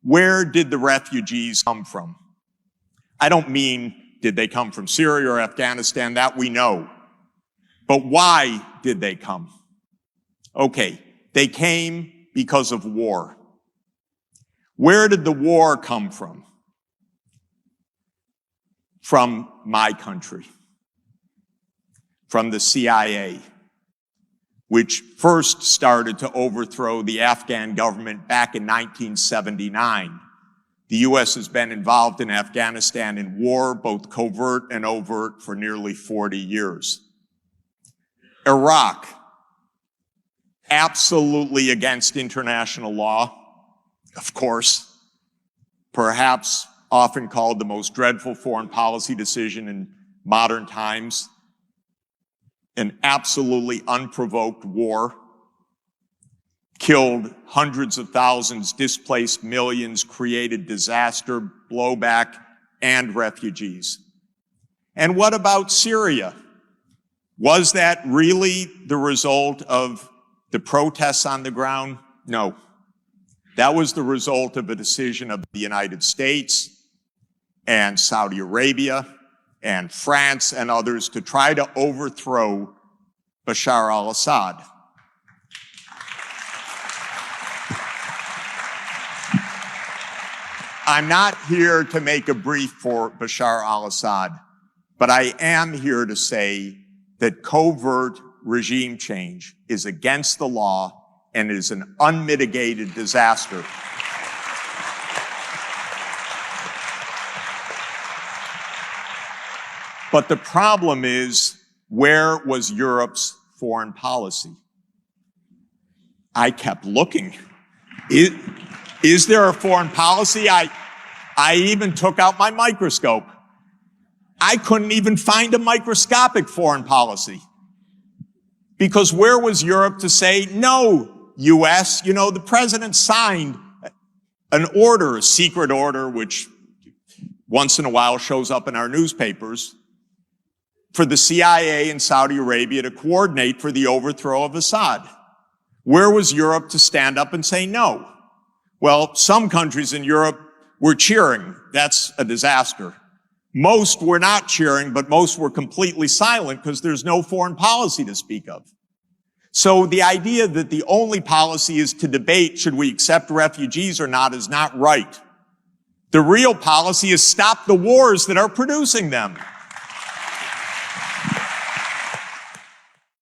where did the refugees come from? I don't mean did they come from Syria or Afghanistan, that we know. But why did they come? Okay, they came because of war. Where did the war come from? From my country, from the CIA, which first started to overthrow the Afghan government back in 1979. The U.S. has been involved in Afghanistan in war, both covert and overt, for nearly 40 years. Iraq, absolutely against international law, of course, perhaps often called the most dreadful foreign policy decision in modern times, an absolutely unprovoked war, killed hundreds of thousands, displaced millions, created disaster, blowback, and refugees. And what about Syria? Was that really the result of the protests on the ground? No. That was the result of a decision of the United States and Saudi Arabia and France and others to try to overthrow Bashar al-Assad. I'm not here to make a brief for Bashar al-Assad, but I am here to say that covert regime change is against the law and is an unmitigated disaster. But the problem is, where was Europe's foreign policy? I kept looking. Is there a foreign policy? I even took out my microscope. I couldn't even find a microscopic foreign policy. Because where was Europe to say, no, U.S., you know, the president signed an order, a secret order, which once in a while shows up in our newspapers, for the CIA and Saudi Arabia to coordinate for the overthrow of Assad. Where was Europe to stand up and say no? Well, some countries in Europe were cheering. That's a disaster. Most were not cheering, but most were completely silent because there's no foreign policy to speak of. So the idea that the only policy is to debate should we accept refugees or not is not right. The real policy is stop the wars that are producing them.